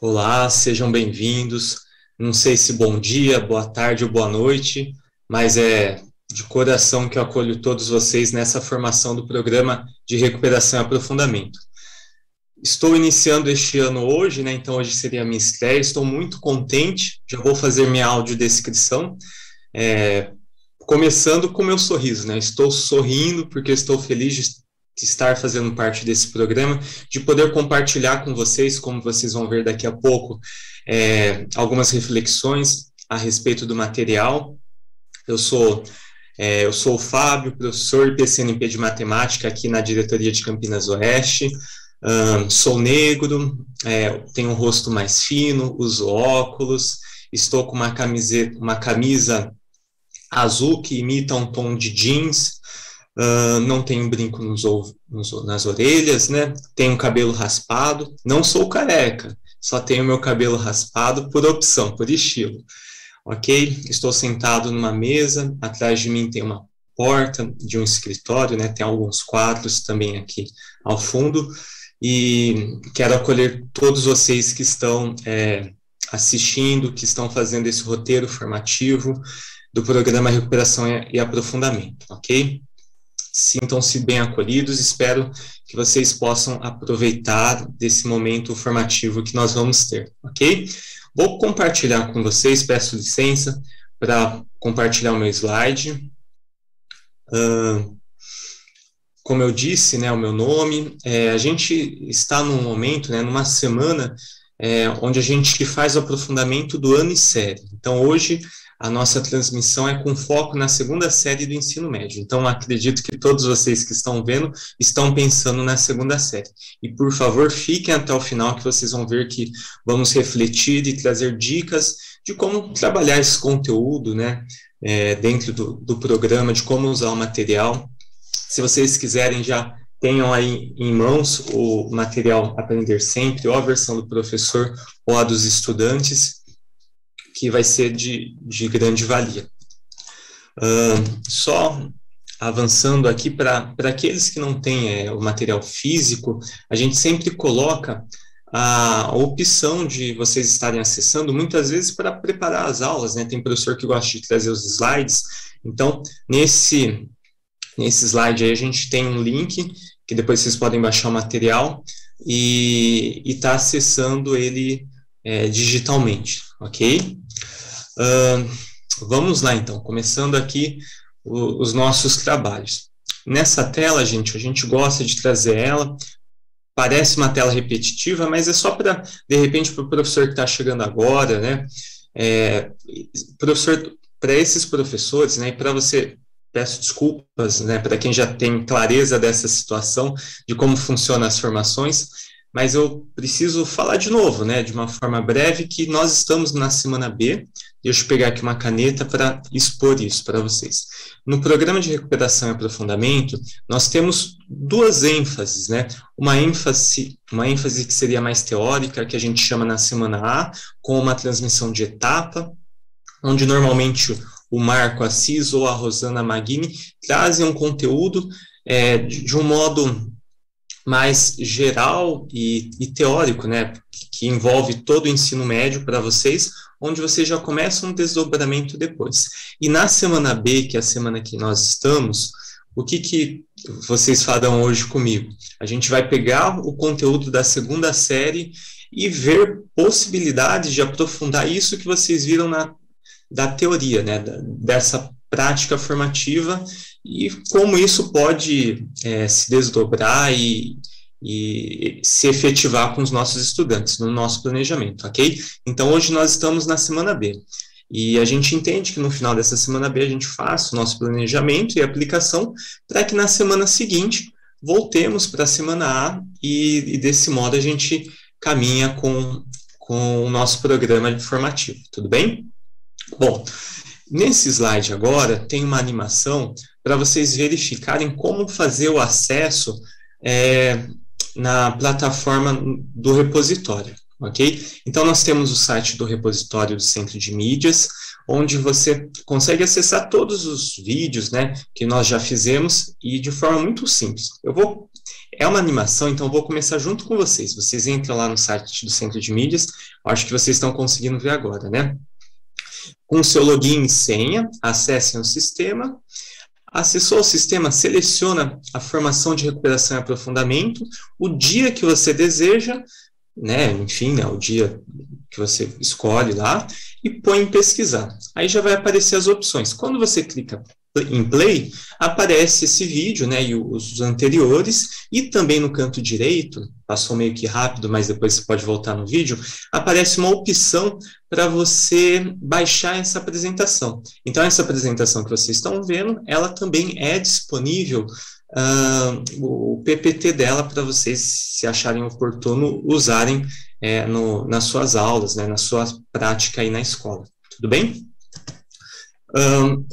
Olá, sejam bem-vindos. Não sei se bom dia, boa tarde ou boa noite, mas é de coração que eu acolho todos vocês nessa formação do programa de recuperação e aprofundamento. Estou iniciando este ano hoje, né? Então hoje seria a minha estreia. Estou muito contente. Já vou fazer minha audiodescrição, começando com o meu sorriso, né? Estou sorrindo porque estou feliz de estar fazendo parte desse programa, de poder compartilhar com vocês, como vocês vão ver daqui a pouco, algumas reflexões a respeito do material. Eu sou o Fábio, professor IPCNP de Matemática aqui na diretoria de Campinas Oeste. Sou negro, tenho um rosto mais fino, uso óculos, estou com uma camisa azul que imita um tom de jeans. Não tenho brinco nas orelhas, né? Tenho cabelo raspado, não sou careca, só tenho meu cabelo raspado por opção, por estilo, ok? Estou sentado numa mesa, atrás de mim tem uma porta de um escritório, né? Tem alguns quadros também aqui ao fundo, e quero acolher todos vocês que estão assistindo, que estão fazendo esse roteiro formativo do programa Recuperação e Aprofundamento, ok? Sintam-se bem acolhidos, espero que vocês possam aproveitar desse momento formativo que nós vamos ter, ok? Vou compartilhar com vocês, peço licença para compartilhar o meu slide. Como eu disse, né, o meu nome, a gente está num momento, né, numa semana, onde a gente faz o aprofundamento do ano e série. Então, hoje, a nossa transmissão é com foco na segunda série do ensino médio. Então, acredito que todos vocês que estão vendo estão pensando na segunda série. E, por favor, fiquem até o final, que vocês vão ver que vamos refletir e trazer dicas de como trabalhar esse conteúdo, né, dentro do programa, de como usar o material. Se vocês quiserem, já tenham aí em mãos o material Aprender Sempre, ou a versão do professor, ou a dos estudantes, que vai ser de grande valia. Só avançando aqui, para aqueles que não têm o material físico, a gente sempre coloca a opção de vocês estarem acessando, muitas vezes para preparar as aulas, né? Tem professor que gosta de trazer os slides, então, nesse slide aí a gente tem um link, que depois vocês podem baixar o material, e estar acessando ele digitalmente, ok? Vamos lá, então, começando aqui os nossos trabalhos. Nessa tela, gente, a gente gosta de trazer ela, parece uma tela repetitiva, mas é só para, de repente, para o professor que está chegando agora, né? Professor, para esses professores, né, e para você, peço desculpas, né, para quem já tem clareza dessa situação, de como funcionam as formações, mas eu preciso falar de novo, né, de uma forma breve, que nós estamos na semana B. Deixa eu pegar aqui uma caneta para expor isso para vocês. No programa de recuperação e aprofundamento, nós temos duas ênfases, né? Uma ênfase que seria mais teórica, que a gente chama na semana A, com uma transmissão de etapa, onde normalmente o Marco Assis ou a Rosana Maggini trazem um conteúdo de um modo mais geral e teórico, né, que envolve todo o ensino médio para vocês, onde vocês já começam um desdobramento depois. E na semana B, que é a semana que nós estamos, o que vocês farão hoje comigo? A gente vai pegar o conteúdo da segunda série e ver possibilidades de aprofundar isso que vocês viram da teoria, né, dessa prática formativa, e como isso pode se desdobrar e se efetivar com os nossos estudantes, no nosso planejamento, ok? Então, hoje nós estamos na semana B, e a gente entende que no final dessa semana B a gente faça o nosso planejamento e aplicação, para que na semana seguinte voltemos para a semana A, e desse modo a gente caminha com o nosso programa formativo, tudo bem? Bom, nesse slide agora tem uma animação para vocês verificarem como fazer o acesso na plataforma do repositório, ok? Então, nós temos o site do repositório do Centro de Mídias, onde você consegue acessar todos os vídeos, né, que nós já fizemos, e de forma muito simples. Eu vou É uma animação, então eu vou começar junto com vocês. Vocês entram lá no site do Centro de Mídias, acho que vocês estão conseguindo ver agora, né? Com seu login e senha, acessem o sistema. Acessou o sistema, seleciona a formação de recuperação e aprofundamento, o dia que você deseja, né, enfim, né, o dia que você escolhe lá, e põe em pesquisar. Aí já vai aparecer as opções. Quando você clica em play, aparece esse vídeo, né, e os anteriores, e também no canto direito, passou meio que rápido, mas depois você pode voltar no vídeo, aparece uma opção para você baixar essa apresentação. Então, essa apresentação que vocês estão vendo, ela também é disponível, o PPT dela, para vocês, se acharem oportuno, usarem nas suas aulas, né, na sua prática aí na escola. Tudo bem?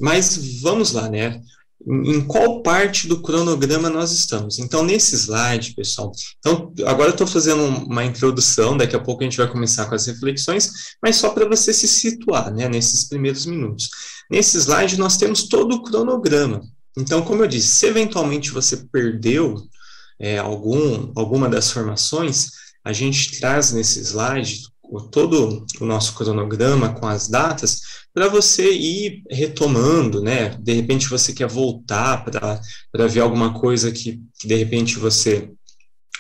Mas vamos lá, né? Em qual parte do cronograma nós estamos? Então, nesse slide, pessoal, então, agora eu estou fazendo uma introdução, daqui a pouco a gente vai começar com as reflexões, mas só para você se situar, né, nesses primeiros minutos. Nesse slide, nós temos todo o cronograma. Então, como eu disse, se eventualmente você perdeu alguma das formações, a gente traz nesse slide todo o nosso cronograma com as datas, para você ir retomando, né? De repente você quer voltar para ver alguma coisa que de repente você,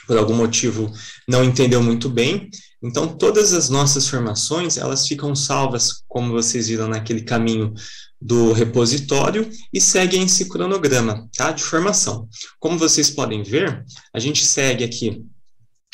por algum motivo, não entendeu muito bem. Então, todas as nossas formações, elas ficam salvas, como vocês viram naquele caminho do repositório, e seguem esse cronograma, tá? De formação. Como vocês podem ver, a gente segue aqui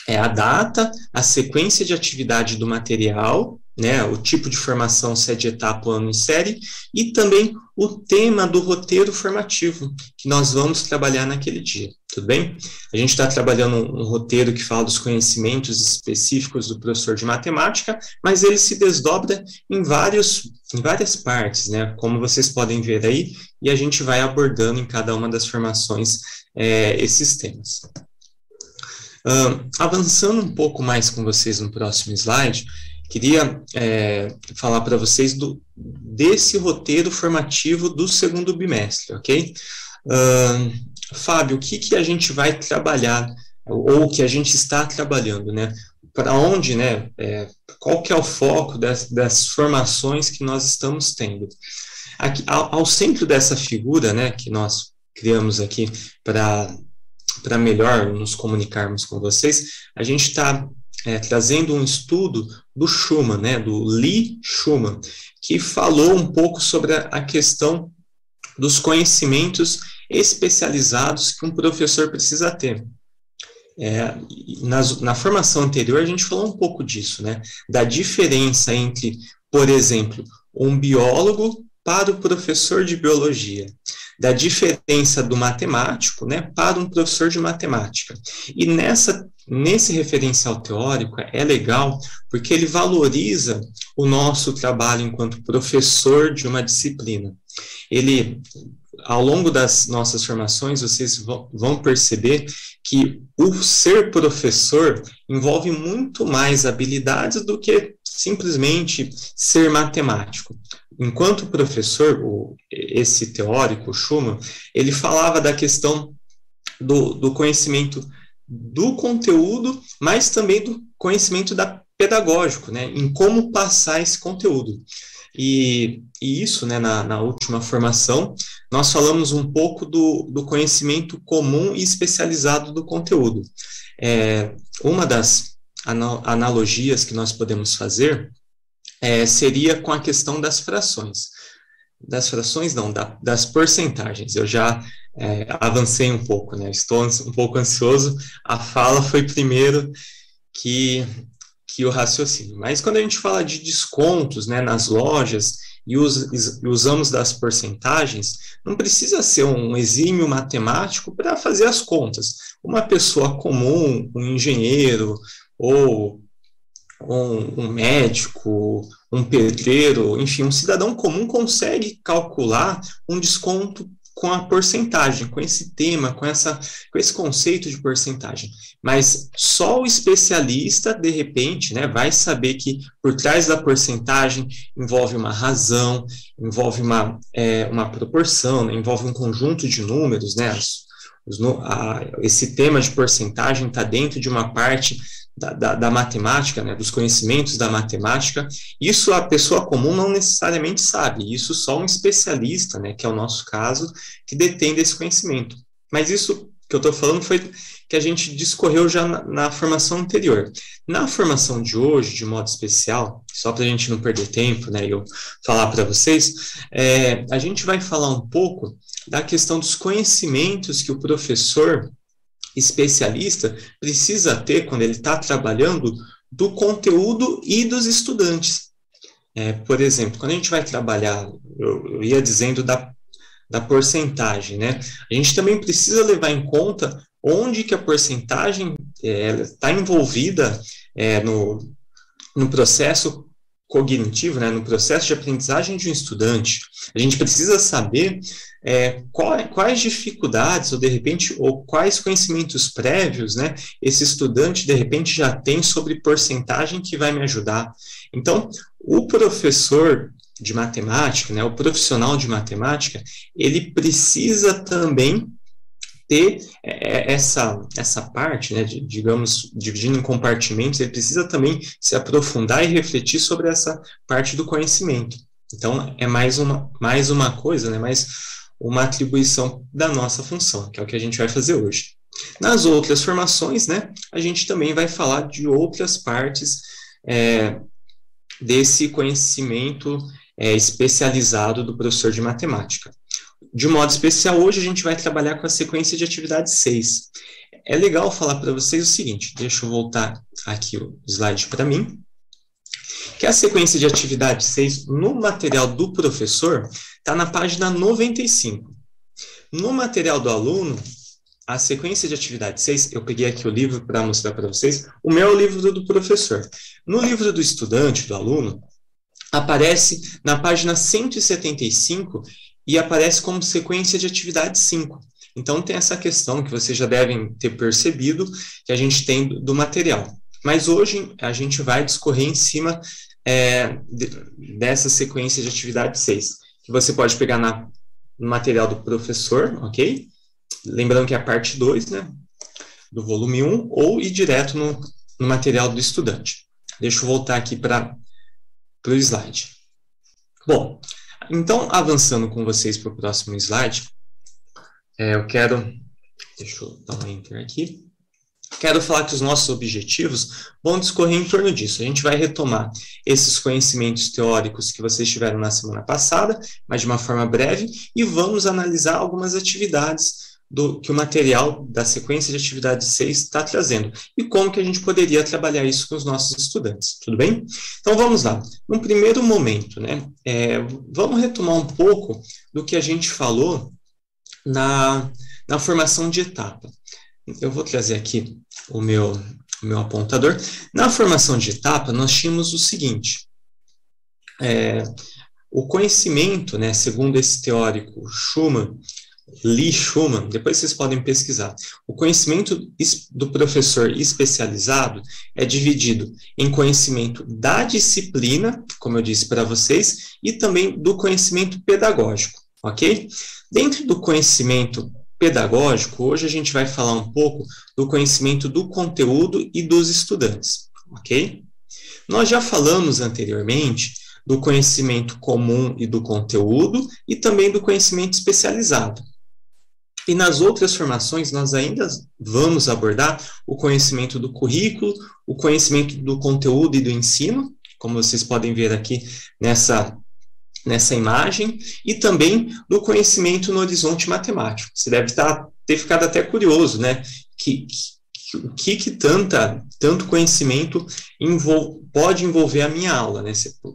a data, a sequência de atividade do material, né, o tipo de formação, se é de etapa, ano e série, e também o tema do roteiro formativo, que nós vamos trabalhar naquele dia, tudo bem? A gente está trabalhando um roteiro que fala dos conhecimentos específicos do professor de matemática, mas ele se desdobra em várias partes, né, como vocês podem ver aí, e a gente vai abordando em cada uma das formações esses temas. Avançando um pouco mais com vocês no próximo slide, queria falar para vocês desse roteiro formativo do segundo bimestre, ok? Fábio, o que a gente vai trabalhar, ou o que a gente está trabalhando, né? Para onde, né? Qual que é o foco das formações que nós estamos tendo? Aqui, ao centro dessa figura, né, que nós criamos aqui para melhor nos comunicarmos com vocês, a gente está trazendo um estudo do Schumann, né, do Lee Schumann, que falou um pouco sobre a questão dos conhecimentos especializados que um professor precisa ter. Na formação anterior, a gente falou um pouco disso, né, da diferença entre, por exemplo, um biólogo para o professor de biologia, da diferença do matemático, né, para um professor de matemática. E nesse referencial teórico é legal, porque ele valoriza o nosso trabalho enquanto professor de uma disciplina. Ele, ao longo das nossas formações, vocês vão perceber que o ser professor envolve muito mais habilidades do que simplesmente ser matemático. Enquanto professor, esse teórico, Schumann, ele falava da questão do conhecimento do conteúdo, mas também do conhecimento pedagógico, né, em como passar esse conteúdo. E isso, né, na última formação, nós falamos um pouco do conhecimento comum e especializado do conteúdo. Uma das analogias que nós podemos fazer seria com a questão das frações. Das frações, não, das porcentagens. Eu já avancei um pouco, né? Estou um pouco ansioso. A fala foi primeiro que o raciocínio. Mas quando a gente fala de descontos, né, nas lojas e usamos das porcentagens, não precisa ser um exímio matemático para fazer as contas. Uma pessoa comum, um engenheiro ou um médico, um pedreiro, enfim, um cidadão comum consegue calcular um desconto com a porcentagem, com esse tema, com esse conceito de porcentagem. Mas só o especialista, de repente, né, vai saber que por trás da porcentagem envolve uma razão, envolve uma proporção, né, envolve um conjunto de números, né, esse tema de porcentagem está dentro de uma parte da matemática, né, dos conhecimentos da matemática. Isso a pessoa comum não necessariamente sabe, isso só um especialista, né, que é o nosso caso, que detém desse conhecimento. Mas isso que eu estou falando foi que a gente discorreu já na formação anterior. Na formação de hoje, de modo especial, só para a gente não perder tempo, né, e eu falar para vocês, a gente vai falar um pouco da questão dos conhecimentos que o professor especialista precisa ter quando ele está trabalhando do conteúdo e dos estudantes. Por exemplo, quando a gente vai trabalhar, eu ia dizendo da porcentagem, né? A gente também precisa levar em conta onde que a porcentagem está envolvida no processo cognitivo, né, no processo de aprendizagem de um estudante. A gente precisa saber quais dificuldades, ou de repente, ou quais conhecimentos prévios, né, esse estudante, de repente, já tem sobre porcentagem que vai me ajudar. Então, o professor de matemática, né, o profissional de matemática, ele precisa também ter essa parte, né, digamos, dividindo em compartimentos, ele precisa também se aprofundar e refletir sobre essa parte do conhecimento. Então, é mais uma coisa, né, mais uma atribuição da nossa função, que é o que a gente vai fazer hoje. Nas outras formações, né, a gente também vai falar de outras partes desse conhecimento especializado do professor de matemática. De modo especial, hoje a gente vai trabalhar com a sequência de atividade 6. É legal falar para vocês o seguinte, deixa eu voltar aqui o slide para mim, que a sequência de atividade 6, no material do professor, está na página 95. No material do aluno, a sequência de atividade 6, eu peguei aqui o livro para mostrar para vocês, o meu é o livro do professor. No livro do estudante, do aluno, aparece na página 175 e aparece como sequência de atividade 5. Então, tem essa questão que vocês já devem ter percebido que a gente tem do material. Mas hoje a gente vai discorrer em cima dessa sequência de atividade 6, que você pode pegar no material do professor, ok? Lembrando que é a parte 2, né, do volume 1, ou ir direto no material do estudante. Deixa eu voltar aqui para o slide. Bom, então, avançando com vocês para o próximo slide, deixa eu dar um enter aqui, quero falar que os nossos objetivos vão discorrer em torno disso. A gente vai retomar esses conhecimentos teóricos que vocês tiveram na semana passada, mas de uma forma breve, e vamos analisar algumas atividades que o material da sequência de atividade 6 está trazendo, e como que a gente poderia trabalhar isso com os nossos estudantes, tudo bem? Então, vamos lá. Num primeiro momento, né, vamos retomar um pouco do que a gente falou na formação de etapa. Eu vou trazer aqui o meu apontador. Na formação de etapa, nós tínhamos o seguinte, o conhecimento, né, segundo esse teórico Lee Schumann, depois vocês podem pesquisar. O conhecimento do professor especializado é dividido em conhecimento da disciplina, como eu disse para vocês, e também do conhecimento pedagógico, ok? Dentro do conhecimento pedagógico, hoje a gente vai falar um pouco do conhecimento do conteúdo e dos estudantes, ok? Nós já falamos anteriormente do conhecimento comum e do conteúdo, e também do conhecimento especializado. E nas outras formações, nós ainda vamos abordar o conhecimento do currículo, o conhecimento do conteúdo e do ensino, como vocês podem ver aqui nessa imagem, e também do conhecimento no horizonte matemático. Você deve ter ficado até curioso, né? O que tanto conhecimento pode envolver a minha aula, né?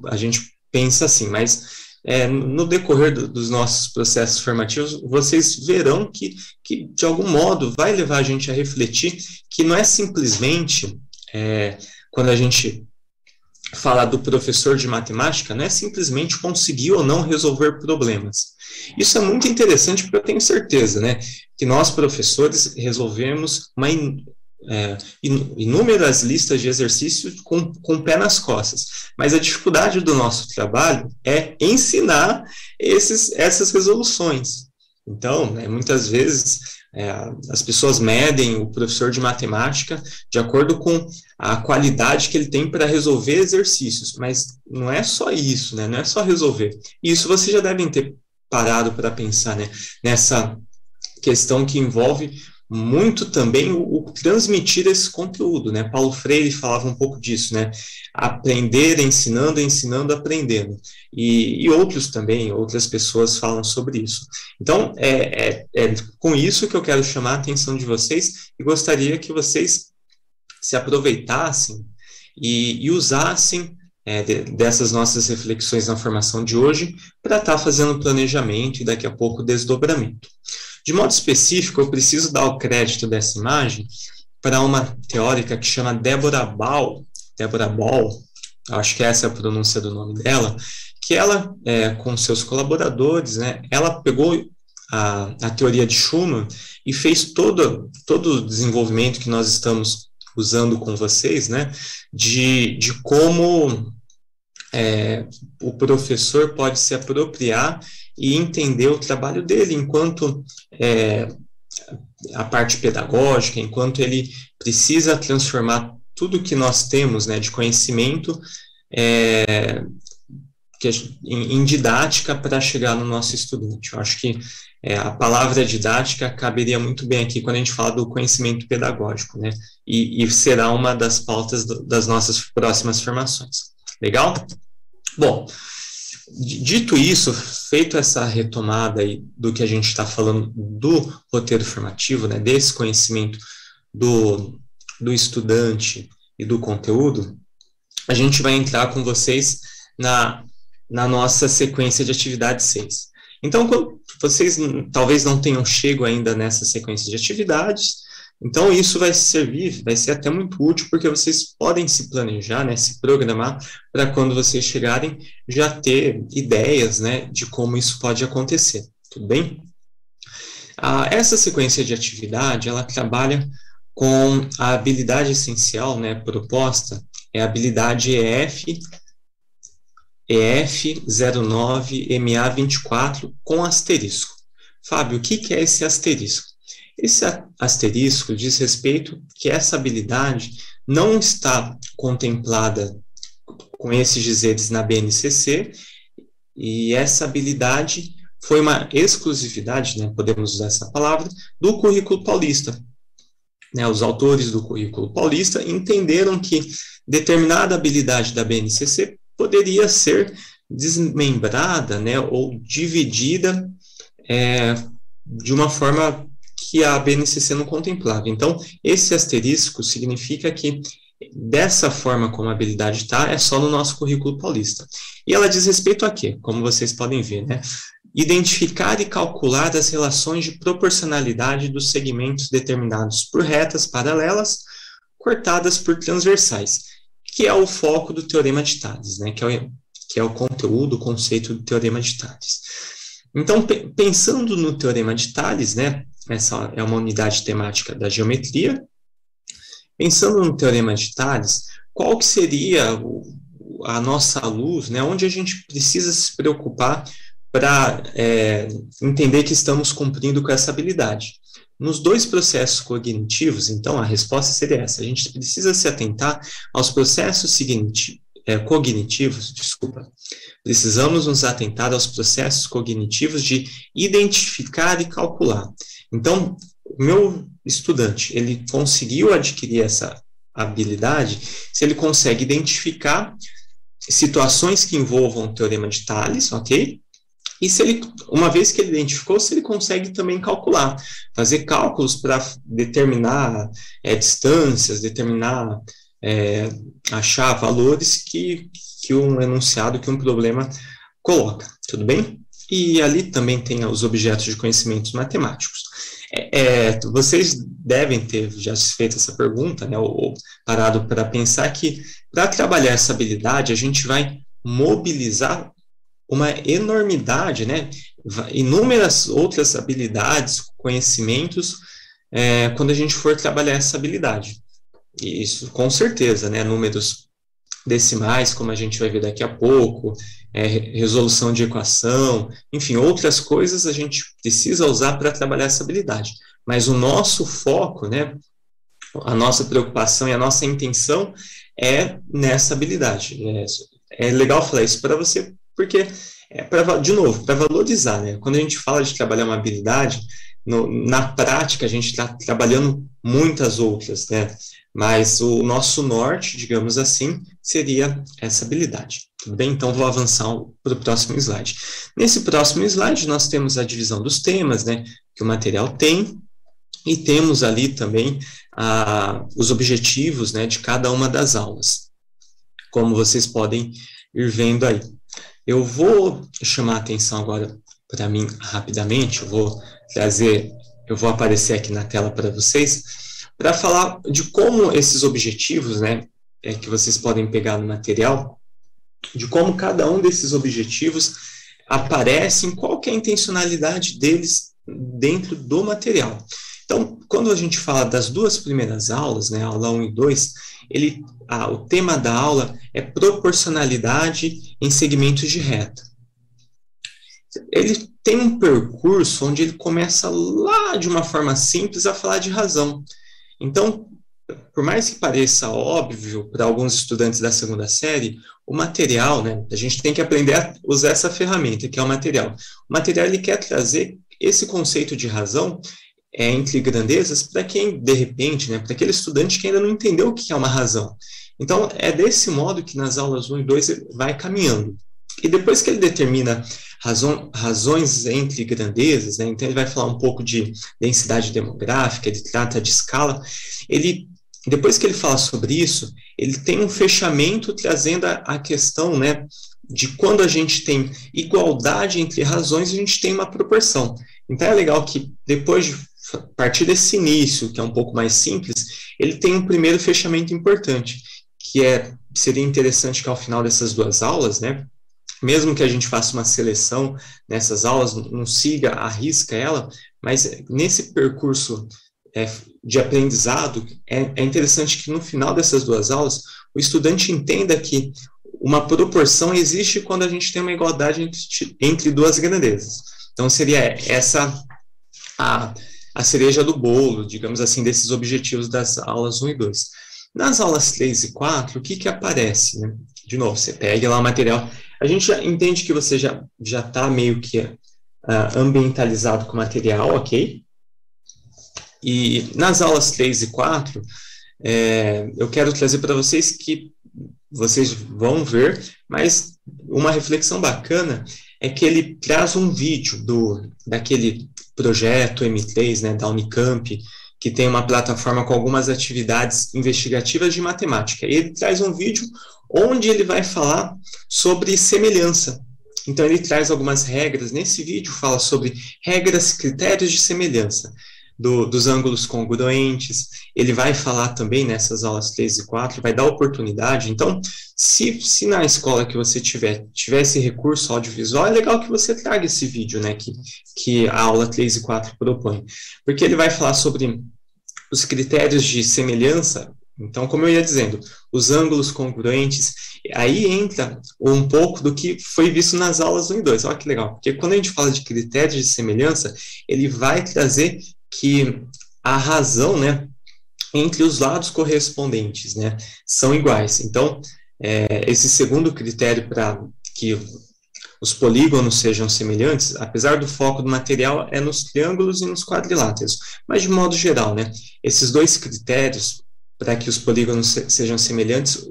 A gente pensa assim, mas no decorrer dos nossos processos formativos, vocês verão que de algum modo vai levar a gente a refletir que não é simplesmente, quando a gente fala do professor de matemática, não é simplesmente conseguir ou não resolver problemas. Isso é muito interessante, porque eu tenho certeza, né, que nós, professores, resolvemos inúmeras listas de exercícios com o pé nas costas, mas a dificuldade do nosso trabalho é ensinar essas resoluções. Então, muitas vezes, As pessoas medem o professor de matemática de acordo com a qualidade que ele tem para resolver exercícios, mas não é só isso, né? Não é só resolver. Isso vocês já devem ter parado para pensar, né? Nessa questão que envolve muito também o transmitir esse conteúdo, né? Paulo Freire falava um pouco disso, né? Aprender ensinando, ensinando aprendendo. E outros também, outras pessoas falam sobre isso. Então, é com isso que eu quero chamar a atenção de vocês e gostaria que vocês se aproveitassem e usassem dessas nossas reflexões na formação de hoje para estar fazendo planejamento e daqui a pouco desdobramento. De modo específico, eu preciso dar o crédito dessa imagem para uma teórica que chama Deborah Ball, acho que essa é a pronúncia do nome dela, que ela, com seus colaboradores, né, ela pegou a teoria de Schumann e fez todo o desenvolvimento que nós estamos usando com vocês, né, de como o professor pode se apropriar e entender o trabalho dele enquanto a parte pedagógica, enquanto ele precisa transformar tudo que nós temos, né, de conhecimento em didática para chegar no nosso estudante. Eu acho que a palavra didática caberia muito bem aqui quando a gente fala do conhecimento pedagógico, né, e será uma das pautas das nossas próximas formações. Legal? Bom, dito isso, feito essa retomada aí do que a gente está falando do roteiro formativo, né, desse conhecimento do estudante e do conteúdo, a gente vai entrar com vocês na nossa sequência de atividade 6. Então, quando vocês talvez não tenham chego ainda nessa sequência de atividades, então isso vai ser até muito útil, porque vocês podem se planejar, né, se programar, para quando vocês chegarem, já ter ideias, né, de como isso pode acontecer, tudo bem? Essa sequência de atividade, ela trabalha com a habilidade essencial, né, proposta, é a habilidade EF09MA24 com asterisco. Fábio, o que é esse asterisco? Esse asterisco diz respeito que essa habilidade não está contemplada com esses dizeres na BNCC, e essa habilidade foi uma exclusividade, né, podemos usar essa palavra, do currículo paulista. Né, os autores do currículo paulista entenderam que determinada habilidade da BNCC poderia ser desmembrada, né, ou dividida de uma forma que a BNCC não contemplava. Então, esse asterisco significa que, dessa forma como a habilidade está, é só no nosso currículo paulista. E ela diz respeito a quê? Como vocês podem ver, né? Identificar e calcular as relações de proporcionalidade dos segmentos determinados por retas paralelas, cortadas por transversais, que é o foco do Teorema de Tales, né? Que é o conteúdo, o conceito do Teorema de Tales. Então, pensando no Teorema de Tales, né? Essa é uma unidade temática da geometria. Pensando no Teorema de Tales, qual que seria a nossa luz, né? Onde a gente precisa se preocupar para entender que estamos cumprindo com essa habilidade? Nos dois processos cognitivos, então, a resposta seria essa: a gente precisa se atentar aos processos cognitivos, precisamos nos atentar aos processos cognitivos de identificar e calcular. Então, o meu estudante, ele conseguiu adquirir essa habilidade se ele consegue identificar situações que envolvam o Teorema de Tales, ok? E se ele, uma vez que ele identificou, se ele consegue também calcular, fazer cálculos para determinar distâncias, achar valores que um enunciado, que um problema coloca, tudo bem? E ali também tem os objetos de conhecimentos matemáticos. Vocês devem ter já feito essa pergunta, né, ou parado para pensar que, para trabalhar essa habilidade, a gente vai mobilizar uma enormidade, né, inúmeras outras habilidades, conhecimentos, quando a gente for trabalhar essa habilidade. E isso, com certeza, né, números decimais, como a gente vai ver daqui a pouco, resolução de equação, enfim, outras coisas a gente precisa usar para trabalhar essa habilidade. mas o nosso foco, né, a nossa preocupação e a nossa intenção é nessa habilidade. É legal falar isso para você, porque, de novo, para valorizar, né? Quando a gente fala de trabalhar uma habilidade, na prática a gente está trabalhando muitas outras, né? Mas o nosso norte, digamos assim, seria essa habilidade. Tudo bem? Então, vou avançar para o próximo slide. Nesse próximo slide, nós temos a divisão dos temas, né, que o material tem, e temos ali também os objetivos, né, de cada uma das aulas, como vocês podem ir vendo aí. Eu vou chamar a atenção agora para mim rapidamente, eu vou aparecer aqui na tela para vocês, para falar de como esses objetivos, né, que vocês podem pegar no material, de como cada um desses objetivos aparecem, qual que é a intencionalidade deles dentro do material. Então, quando a gente fala das duas primeiras aulas, né, aula 1 e 2, o tema da aula é proporcionalidade em segmentos de reta. Ele tem um percurso onde ele começa lá de uma forma simples a falar de razão. Então, por mais que pareça óbvio para alguns estudantes da segunda série, o material, né, a gente tem que aprender a usar essa ferramenta, que é o material. O material, ele quer trazer esse conceito de razão entre grandezas para quem, de repente, né, para aquele estudante que ainda não entendeu o que é uma razão. Então, é desse modo que nas aulas 1 e 2 ele vai caminhando. E depois que ele determina razões entre grandezas, né, então ele vai falar um pouco de densidade demográfica, ele trata de escala, depois que ele fala sobre isso, ele tem um fechamento trazendo a questão, né, de quando a gente tem igualdade entre razões, a gente tem uma proporção. Então é legal que depois de partir desse início, que é um pouco mais simples, ele tem um primeiro fechamento importante, que seria interessante que ao final dessas duas aulas, né, mesmo que a gente faça uma seleção nessas aulas, não siga à risca ela, mas nesse percurso de aprendizado, é interessante que no final dessas duas aulas, o estudante entenda que uma proporção existe quando a gente tem uma igualdade entre duas grandezas. Então, seria essa a cereja do bolo, digamos assim, desses objetivos das aulas 1 e 2. Nas aulas 3 e 4, o que aparece, né? De novo, você pega lá o material, a gente já entende que você já está meio que ambientalizado com o material, ok? E nas aulas 3 e 4, eu quero trazer para vocês que vocês vão ver, mas uma reflexão bacana é que ele traz um vídeo daquele projeto M3, né, da Unicamp, que tem uma plataforma com algumas atividades investigativas de matemática. E ele traz um vídeo onde ele vai falar sobre semelhança. Então, ele traz algumas regras. Nesse vídeo, fala sobre regras, critérios de semelhança, dos ângulos congruentes. Ele vai falar também nessas aulas 3 e 4, vai dar oportunidade. Então, se na escola que você tiver esse recurso audiovisual, é legal que você traga esse vídeo, né, que a aula 3 e 4 propõe. Porque ele vai falar sobre os critérios de semelhança. Então, como eu ia dizendo, os ângulos congruentes, aí entra um pouco do que foi visto nas aulas 1 e 2. Olha que legal, porque quando a gente fala de critérios de semelhança, ele vai trazer que a razão, né, entre os lados correspondentes, né, são iguais. Então, esse segundo critério para que os polígonos sejam semelhantes, apesar do foco do material é nos triângulos e nos quadriláteros, mas de modo geral, né, esses dois critérios para que os polígonos sejam semelhantes,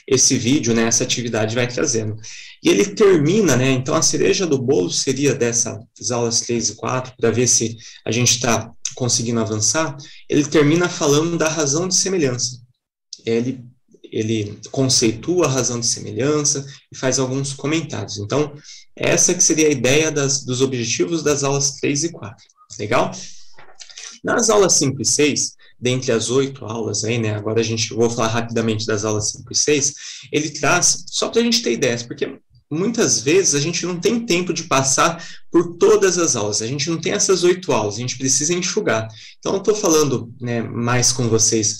esse vídeo, né, essa atividade vai trazendo. E ele termina, né, então a cereja do bolo seria dessas aulas 3 e 4, para ver se a gente está conseguindo avançar, ele termina falando da razão de semelhança. Ele conceitua a razão de semelhança e faz alguns comentários. Então, essa que seria a ideia dos objetivos das aulas 3 e 4. Legal? Nas aulas 5 e 6, dentre as 8 aulas aí, né, agora vou falar rapidamente das aulas 5 e 6, ele traz, só para a gente ter ideias, porque muitas vezes a gente não tem tempo de passar por todas as aulas, a gente não tem essas 8 aulas, a gente precisa enxugar. Então, eu estou falando, né, mais com vocês,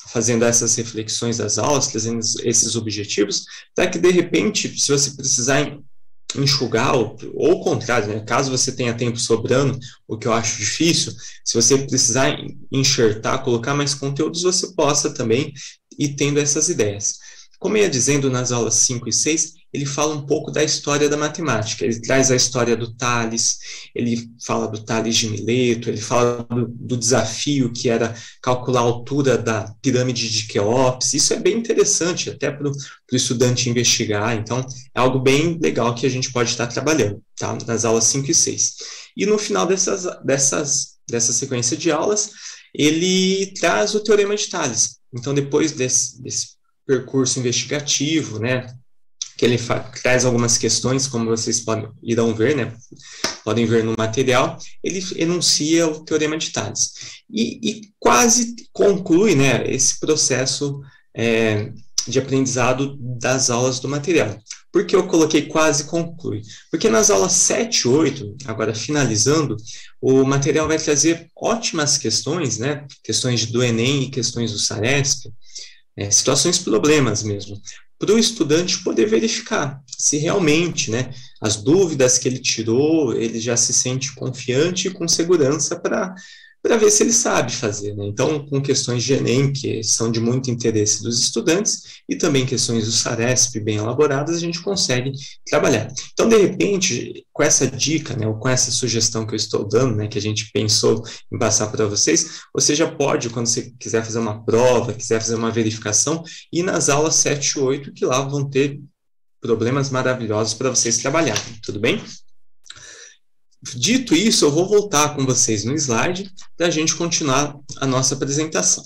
fazendo essas reflexões das aulas, trazendo esses objetivos, para que, de repente, se você precisar enxugar, ou o contrário, né? Caso você tenha tempo sobrando, o que eu acho difícil, se você precisar enxertar, colocar mais conteúdos, você possa também ir tendo essas ideias. Como eu ia dizendo, nas aulas 5 e 6, ele fala um pouco da história da matemática. Ele traz a história do Tales, ele fala do Tales de Mileto, ele fala do desafio que era calcular a altura da pirâmide de Quéops. Isso é bem interessante, até para o estudante investigar. Então, é algo bem legal que a gente pode estar trabalhando, tá? Nas aulas 5 e 6. E no final dessa sequência de aulas, ele traz o Teorema de Tales. Então, depois desse percurso investigativo, né, que ele traz algumas questões, como vocês irão ver, né, podem ver no material, ele enuncia o Teorema de Tales. E quase conclui, né, esse processo de aprendizado das aulas do material. Por que eu coloquei quase conclui? Porque nas aulas 7 e 8, agora finalizando, o material vai trazer ótimas questões, né, questões do Enem e questões do Saresp, situações problemas mesmo, para o estudante poder verificar se realmente, né, as dúvidas que ele tirou, ele já se sente confiante e com segurança para ver se ele sabe fazer, né? Então, com questões de Enem, que são de muito interesse dos estudantes, e também questões do Saresp bem elaboradas, a gente consegue trabalhar. Então, de repente, com essa dica, né, ou com essa sugestão que eu estou dando, né, que a gente pensou em passar para vocês, você já pode, quando você quiser fazer uma prova, quiser fazer uma verificação, ir nas aulas 7 e 8, que lá vão ter problemas maravilhosos para vocês trabalharem, tudo bem? Dito isso, eu vou voltar com vocês no slide para a gente continuar a nossa apresentação.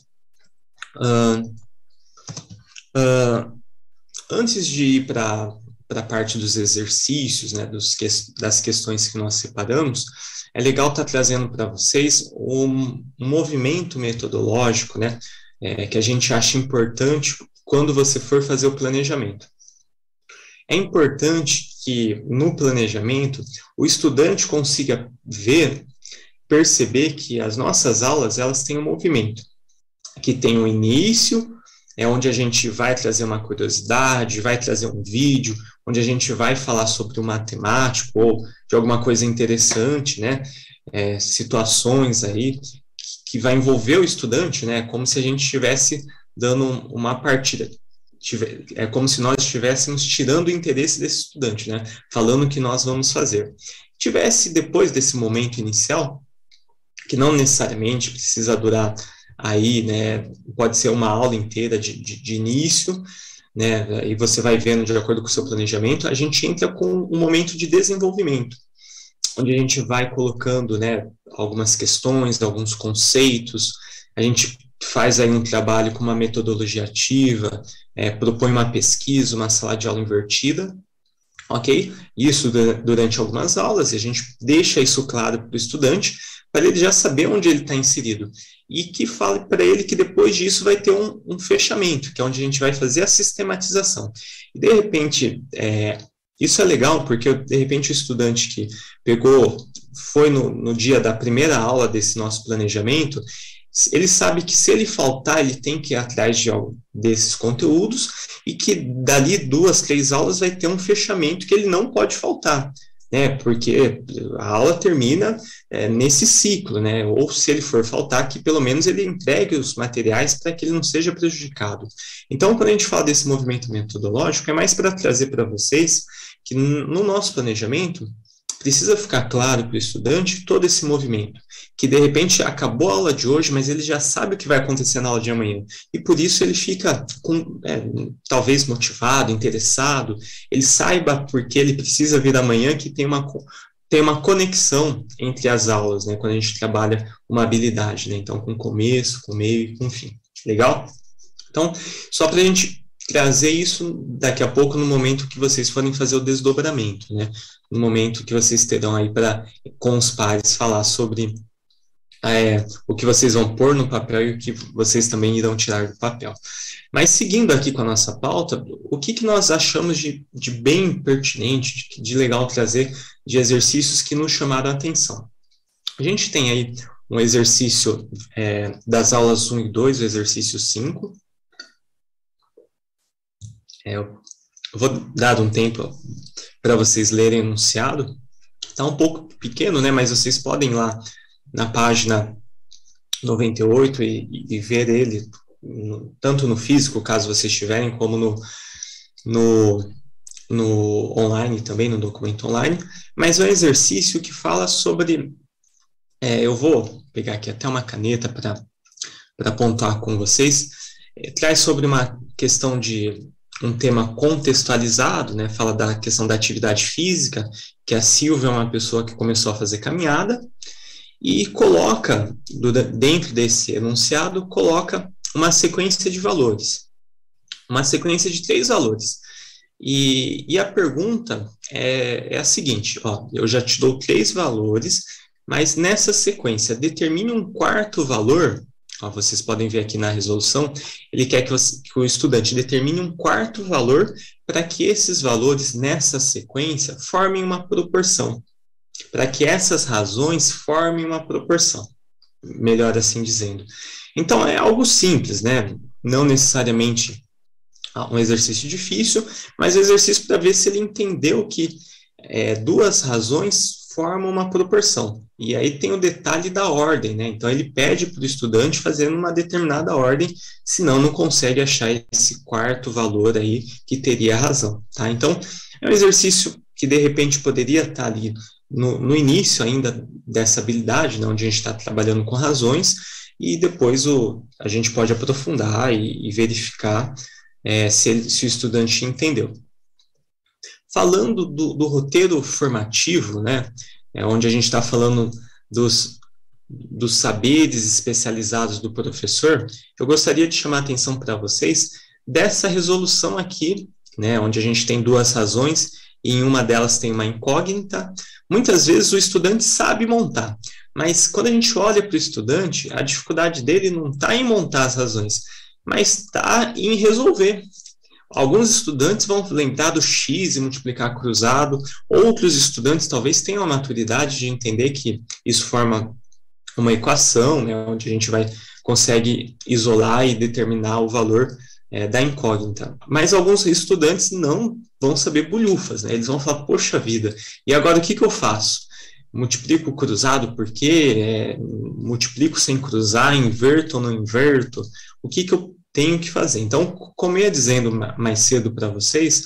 Antes de ir para a parte dos exercícios, né, das questões que nós separamos, é legal estar trazendo para vocês um movimento metodológico, né, que a gente acha importante quando você for fazer o planejamento. É importante que no planejamento o estudante consiga perceber que as nossas aulas, elas têm um movimento, que tem um início, onde a gente vai trazer uma curiosidade, vai trazer um vídeo, onde a gente vai falar sobre o matemático ou de alguma coisa interessante, né, situações aí que vai envolver o estudante, né, como se a gente estivesse dando uma partida. É como se nós estivéssemos tirando o interesse desse estudante, né? Falando o que nós vamos fazer. Tivesse, depois desse momento inicial, que não necessariamente precisa durar aí, né? Pode ser uma aula inteira de início, né? E você vai vendo de acordo com o seu planejamento, a gente entra com um momento de desenvolvimento, onde a gente vai colocando, né, algumas questões, alguns conceitos, a gente faz aí um trabalho com uma metodologia ativa, propõe uma pesquisa, uma sala de aula invertida, ok? Isso durante algumas aulas, e a gente deixa isso claro para o estudante, para ele já saber onde ele está inserido, e que fale para ele que depois disso vai ter um fechamento, que é onde a gente vai fazer a sistematização. E de repente, isso é legal, porque de repente o estudante que foi no dia da primeira aula desse nosso planejamento, ele sabe que se ele faltar, ele tem que ir atrás desses conteúdos e que dali 2, 3 aulas vai ter um fechamento que ele não pode faltar, né? Porque a aula termina nesse ciclo, né? Ou se ele for faltar, que pelo menos ele entregue os materiais para que ele não seja prejudicado. Então, quando a gente fala desse movimento metodológico, é mais para trazer para vocês que no nosso planejamento precisa ficar claro para o estudante todo esse movimento, que de repente acabou a aula de hoje, mas ele já sabe o que vai acontecer na aula de amanhã, e por isso ele fica talvez motivado, interessado, ele saiba porque ele precisa vir amanhã, que tem uma conexão entre as aulas, né, quando a gente trabalha uma habilidade, né, então com começo, com meio e com fim. Legal? Então, só para a gente trazer isso daqui a pouco no momento que vocês forem fazer o desdobramento, né? No momento que vocês terão aí com os pares, falar sobre o que vocês vão pôr no papel e o que vocês também irão tirar do papel. Mas seguindo aqui com a nossa pauta, o que nós achamos de bem pertinente, de legal trazer de exercícios que nos chamaram a atenção? A gente tem aí um exercício das aulas 1 e 2, o exercício 5, Eu vou dar um tempo para vocês lerem o enunciado. Está um pouco pequeno, né? Mas vocês podem ir lá na página 98 e ver ele, tanto no físico, caso vocês tiverem, como no online também, no documento online. Mas é um exercício que fala sobre... eu vou pegar aqui até uma caneta para pontuar com vocês. Traz sobre uma questão de um tema contextualizado, né? Fala da questão da atividade física, que a Silvia é uma pessoa que começou a fazer caminhada, e coloca, dentro desse enunciado, coloca uma sequência de valores, uma sequência de 3 valores. E a pergunta é a seguinte, ó, eu já te dou 3 valores, mas nessa sequência, determine um 4º valor. Ó, vocês podem ver aqui na resolução, ele quer que o estudante determine um 4º valor para que esses valores, nessa sequência, formem uma proporção. Para que essas razões formem uma proporção. Melhor assim dizendo. Então, é algo simples, né? Não necessariamente um exercício difícil, mas um exercício para ver se ele entendeu que 2 razões formam uma proporção. E aí tem o detalhe da ordem, né? Então, ele pede para o estudante fazer uma determinada ordem, senão não consegue achar esse 4º valor aí que teria razão, tá? Então, é um exercício que, de repente, poderia estar ali no início ainda dessa habilidade, né, onde a gente está trabalhando com razões, e depois a gente pode aprofundar e verificar se o estudante entendeu. Falando do roteiro formativo, né, onde a gente está falando dos saberes especializados do professor, eu gostaria de chamar a atenção para vocês dessa resolução aqui, né, onde a gente tem 2 razões, e em uma delas tem uma incógnita. Muitas vezes o estudante sabe montar, mas quando a gente olha para o estudante, a dificuldade dele não está em montar as razões, mas está em resolver. Alguns estudantes vão lembrar do x e multiplicar cruzado, outros estudantes talvez tenham a maturidade de entender que isso forma uma equação, né, onde a gente consegue isolar e determinar o valor da incógnita. Mas alguns estudantes não vão saber bolhufas, né? Eles vão falar, poxa vida, e agora o que eu faço? Multiplico cruzado por quê? Multiplico sem cruzar, inverto ou não inverto? O que eu tenho que fazer? Então, como eu ia dizendo mais cedo para vocês,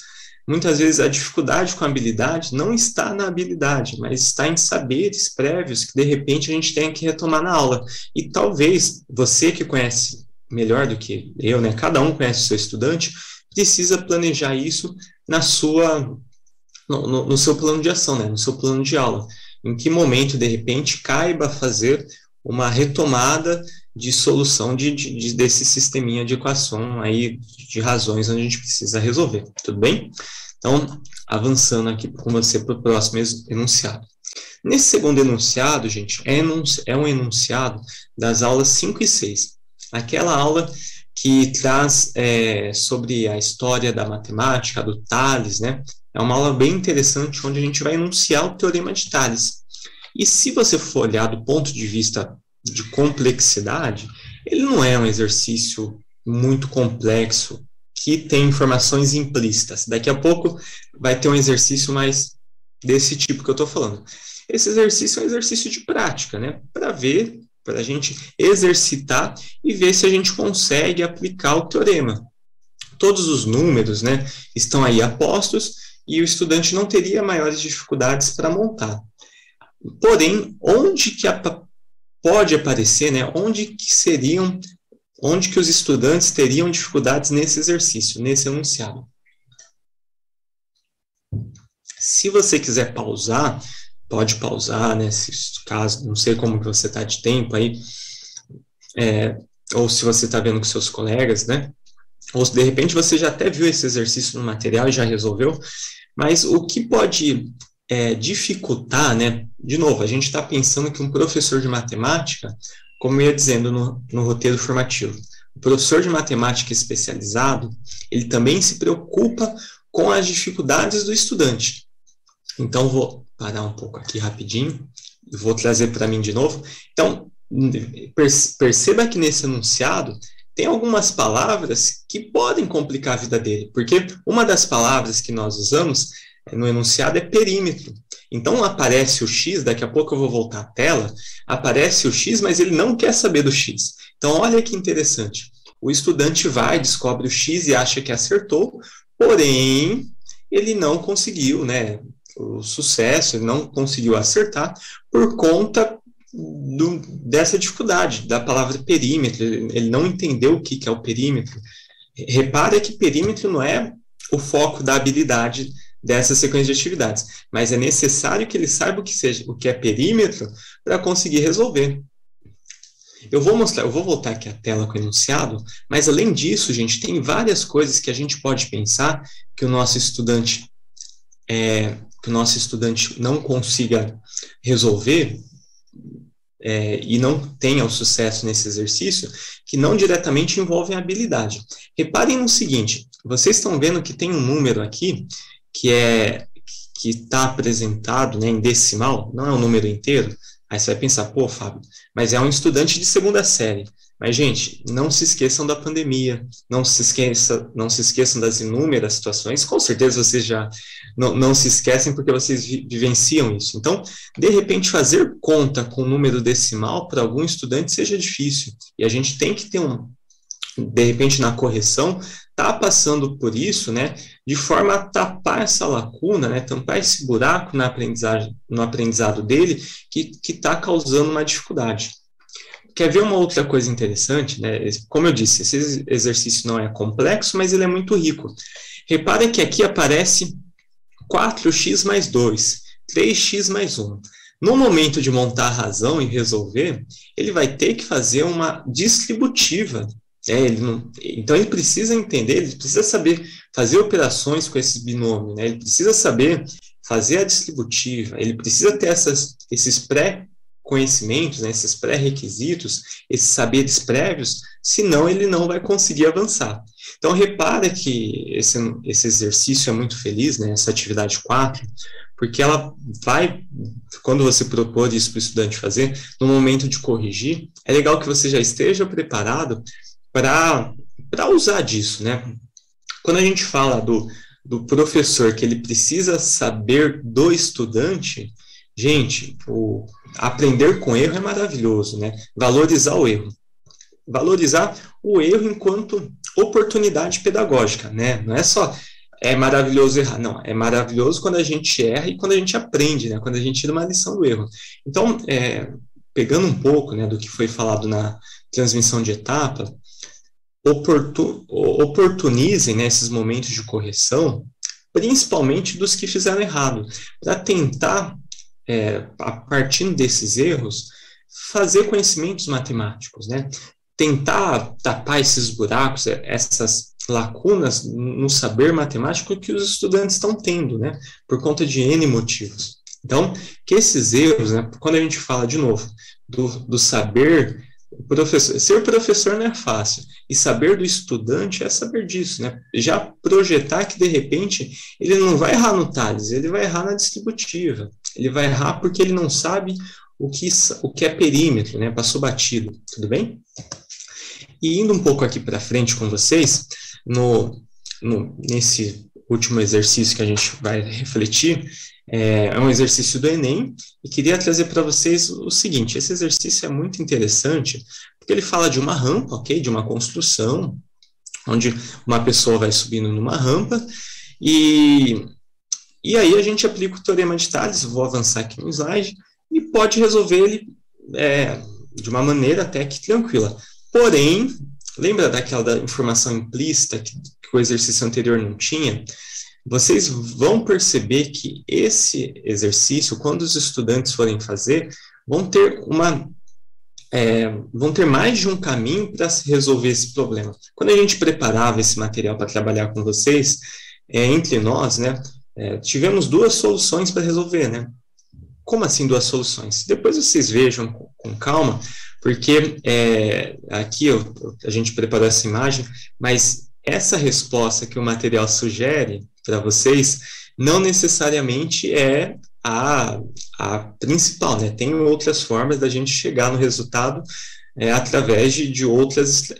muitas vezes a dificuldade com a habilidade não está na habilidade, mas está em saberes prévios que, de repente, a gente tem que retomar na aula. E talvez você que conhece melhor do que eu, né? Cada um conhece o seu estudante, precisa planejar isso no seu plano de ação, né? No seu plano de aula. Em que momento, de repente, caiba fazer uma retomada de solução desse sisteminha de equação aí, de razões onde a gente precisa resolver, tudo bem? Então, avançando aqui com você para o próximo enunciado. Nesse segundo enunciado, gente, é um enunciado das aulas 5 e 6. Aquela aula que traz sobre a história da matemática, do Tales, né? É uma aula bem interessante, onde a gente vai enunciar o teorema de Tales. E se você for olhar do ponto de vista de complexidade, ele não é um exercício muito complexo, que tem informações implícitas. Daqui a pouco vai ter um exercício mais desse tipo que eu estou falando. Esse exercício é um exercício de prática, né? Para a gente exercitar e ver se a gente consegue aplicar o teorema. Todos os números, né, estão aí apostos e o estudante não teria maiores dificuldades para montar. Porém, onde que pode aparecer, né, onde que os estudantes teriam dificuldades nesse exercício, nesse enunciado? Se você quiser pausar, pode pausar, né, caso, não sei como que você está de tempo aí, ou se você está vendo com seus colegas, né, ou se de repente você já até viu esse exercício no material e já resolveu, mas o que pode dificultar, né, de novo, a gente está pensando que um professor de matemática, como eu ia dizendo no roteiro formativo, o professor de matemática especializado, ele também se preocupa com as dificuldades do estudante. Então, vou parar um pouco aqui rapidinho, vou trazer para mim de novo. Então, perceba que nesse enunciado tem algumas palavras que podem complicar a vida dele, porque uma das palavras que nós usamos no enunciado é perímetro. Então aparece o X, daqui a pouco eu vou voltar à tela, aparece o X, mas ele não quer saber do X. Então olha que interessante, o estudante vai, descobre o X e acha que acertou, porém ele não conseguiu, né, o sucesso, ele não conseguiu acertar por conta dessa dificuldade da palavra perímetro, ele não entendeu o que é o perímetro. Repara que perímetro não é o foco da habilidade dessa sequência de atividades, mas é necessário que ele saiba o que é perímetro para conseguir resolver. Eu vou voltar aqui à tela com o enunciado, mas além disso, gente, tem várias coisas que a gente pode pensar que o nosso estudante não consiga resolver e não tenha o sucesso nesse exercício, que não diretamente envolvem a habilidade. Reparem no seguinte, vocês estão vendo que tem um número aqui que está apresentado, né, em decimal, não é um número inteiro. Aí você vai pensar, pô, Fábio, mas é um estudante de segunda série. Mas, gente, não se esqueçam da pandemia, não se esqueçam das inúmeras situações, com certeza vocês já não se esquecem porque vocês vivenciam isso. Então, de repente, fazer conta com número decimal para algum estudante seja difícil, e a gente tem que ter de repente, na correção, tá passando por isso, né, de forma a tapar essa lacuna, né, tampar esse buraco no aprendizado dele que está causando uma dificuldade. Quer ver uma outra coisa interessante, né? Como eu disse, esse exercício não é complexo, mas ele é muito rico. Reparem que aqui aparece 4x mais 2, 3x mais 1. No momento de montar a razão e resolver, ele vai ter que fazer uma distributiva. Então, ele precisa entender, ele precisa saber fazer operações com esses binômios, né? Ele precisa saber fazer a distributiva, ele precisa ter esses pré-conhecimentos, né, esses pré-requisitos, esses saberes prévios, senão ele não vai conseguir avançar. Então, repara que esse exercício é muito feliz, né, essa atividade 4, porque ela vai, quando você propor isso para o estudante fazer, no momento de corrigir, é legal que você já esteja preparado para usar disso, né? Quando a gente fala do professor que ele precisa saber do estudante, gente, aprender com erro é maravilhoso, né? Valorizar o erro. Valorizar o erro enquanto oportunidade pedagógica, né? Não é só maravilhoso errar, não. É maravilhoso quando a gente erra e quando a gente aprende, né? Quando a gente tira uma lição do erro. Então, pegando um pouco, né, do que foi falado na transmissão de etapa, oportunizem, né, esses momentos de correção, principalmente dos que fizeram errado, para tentar, a partir desses erros, fazer conhecimentos matemáticos, né? Tentar tapar esses buracos, essas lacunas no saber matemático que os estudantes estão tendo, né? Por conta de N motivos. Então, que esses erros, né, quando a gente fala, de novo, do saber, ser professor não é fácil, e saber do estudante é saber disso, né? Já projetar que, de repente, ele não vai errar no Tales, ele vai errar na distributiva, ele vai errar porque ele não sabe o que é perímetro, né? Passou batido, tudo bem? E indo um pouco aqui para frente com vocês, nesse último exercício que a gente vai refletir, é um exercício do Enem, e queria trazer para vocês o seguinte: esse exercício é muito interessante, porque ele fala de uma rampa, ok? De uma construção, onde uma pessoa vai subindo numa rampa, e aí a gente aplica o teorema de Tales, vou avançar aqui no slide, e pode resolver ele de uma maneira até que tranquila. Porém, lembra daquela informação implícita que o exercício anterior não tinha? Vocês vão perceber que esse exercício, quando os estudantes forem fazer, vão ter mais de um caminho para se resolver esse problema. Quando a gente preparava esse material para trabalhar com vocês, entre nós, né, tivemos duas soluções para resolver, né? Como assim duas soluções? Depois vocês vejam com calma, porque aqui a gente preparou essa imagem, mas essa resposta que o material sugere para vocês não necessariamente é a principal, né? Tem outras formas da gente chegar no resultado através de outras,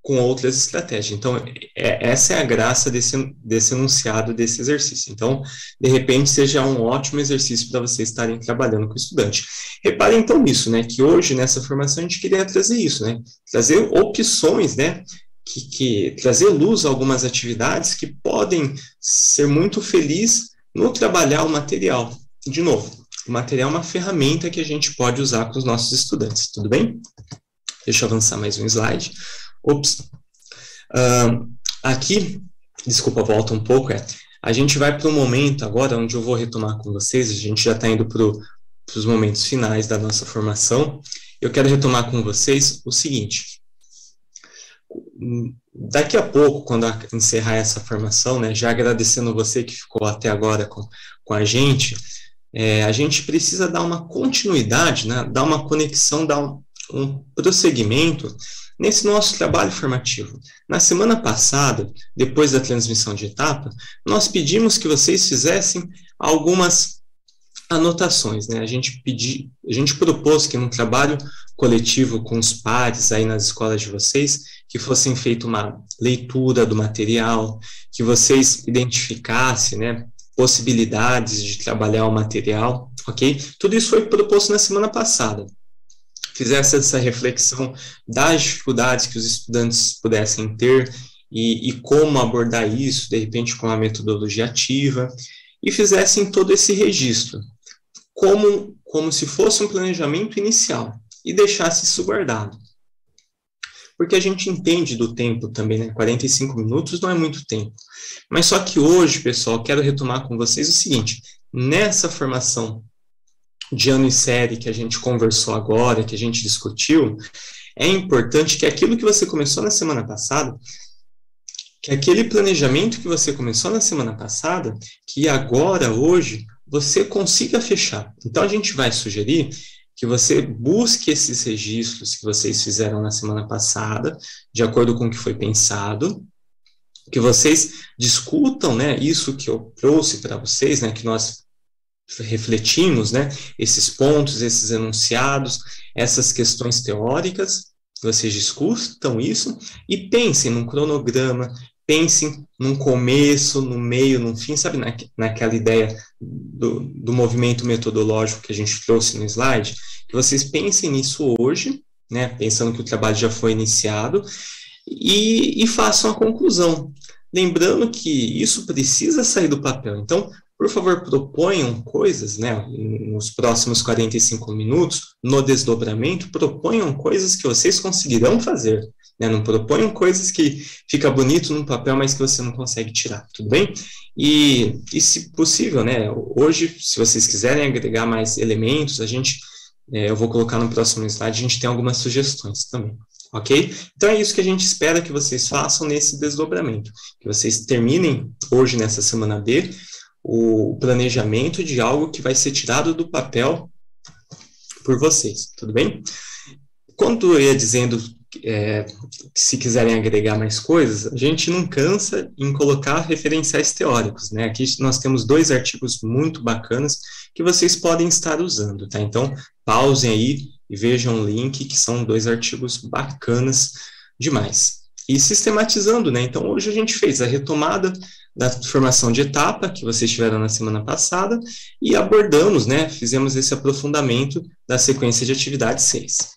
com outras estratégias. Então, essa é a graça desse enunciado, desse exercício. Então, de repente, seja um ótimo exercício para vocês estarem trabalhando com o estudante. Reparem, então, nisso, né, que hoje, nessa formação, a gente queria trazer isso, né, trazer opções, né, trazer luz a algumas atividades que podem ser muito felizes no trabalhar o material. De novo, o material é uma ferramenta que a gente pode usar com os nossos estudantes, tudo bem? Deixa eu avançar mais um slide. Ops. Aqui, desculpa, volta um pouco, a gente vai para um momento agora onde eu vou retomar com vocês, a gente já está indo para os momentos finais da nossa formação. Eu quero retomar com vocês o seguinte: daqui a pouco, quando encerrar essa formação, né, já agradecendo você que ficou até agora com a gente precisa dar uma continuidade, né, dar uma conexão, dar um prosseguimento nesse nosso trabalho formativo. Na semana passada, depois da transmissão de etapa, nós pedimos que vocês fizessem algumas anotações, né? A gente propôs que no trabalho coletivo com os pares aí nas escolas de vocês, que fossem feita uma leitura do material, que vocês identificassem, né, possibilidades de trabalhar o material, ok? Tudo isso foi proposto na semana passada. Fizesse essa reflexão das dificuldades que os estudantes pudessem ter e como abordar isso, de repente, com a metodologia ativa, e fizessem todo esse registro, como se fosse um planejamento inicial, e deixasse isso guardado. Porque a gente entende do tempo também, né? 45 minutos não é muito tempo. Mas só que hoje, pessoal, quero retomar com vocês o seguinte: nessa formação de ano e série que a gente conversou agora, que a gente discutiu, é importante que aquilo que você começou na semana passada, que aquele planejamento que você começou na semana passada, que agora, hoje, você consiga fechar. Então, a gente vai sugerir que você busque esses registros que vocês fizeram na semana passada, de acordo com o que foi pensado, que vocês discutam, né, isso que eu trouxe para vocês, né, que nós refletimos, né, esses pontos, esses enunciados, essas questões teóricas, vocês discutam isso e pensem num cronograma, pensem num começo, no meio, no fim, sabe, naquela ideia do movimento metodológico que a gente trouxe no slide, que vocês pensem nisso hoje, né, pensando que o trabalho já foi iniciado, e façam a conclusão. Lembrando que isso precisa sair do papel. Então, por favor, proponham coisas, né, nos próximos 45 minutos, no desdobramento, proponham coisas que vocês conseguirão fazer, né, não proponham coisas que fica bonito no papel, mas que você não consegue tirar, tudo bem? E se possível, né, hoje, se vocês quiserem agregar mais elementos, eu vou colocar no próximo slide, a gente tem algumas sugestões também. Ok? Então é isso que a gente espera que vocês façam nesse desdobramento, que vocês terminem hoje, nessa semana B, o planejamento de algo que vai ser tirado do papel por vocês, tudo bem? Quando eu ia dizendo que se quiserem agregar mais coisas, a gente não cansa em colocar referenciais teóricos, né? Aqui nós temos 2 artigos muito bacanas que vocês podem estar usando, tá? Então, pausem aí e vejam o link, que são 2 artigos bacanas demais. E sistematizando, né? Então, hoje a gente fez a retomada da formação de etapa, que vocês tiveram na semana passada, e abordamos, né? Fizemos esse aprofundamento da sequência de atividade 6.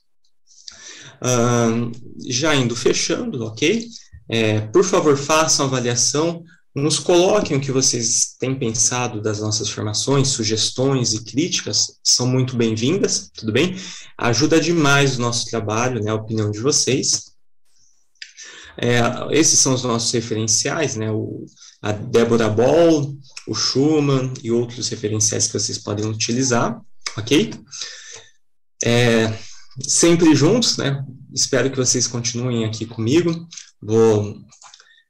Já indo fechando, ok? Por favor, façam a avaliação, nos coloquem o que vocês têm pensado das nossas formações, sugestões e críticas, são muito bem-vindas, tudo bem? Ajuda demais o nosso trabalho, né, a opinião de vocês. Esses são os nossos referenciais, né, a Débora Boll, o Schumann e outros referenciais que vocês podem utilizar, ok? Sempre juntos, né? Espero que vocês continuem aqui comigo. Vou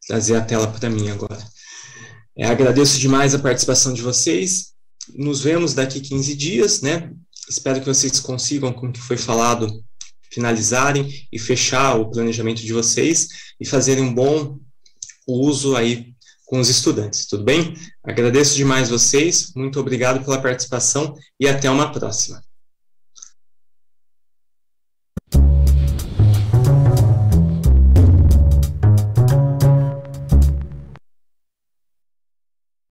trazer a tela para mim agora. Agradeço demais a participação de vocês. Nos vemos daqui 15 dias, né? Espero que vocês consigam, com o que foi falado, finalizarem e fechar o planejamento de vocês e fazerem um bom uso aí com os estudantes, tudo bem? Agradeço demais vocês, muito obrigado pela participação e até uma próxima.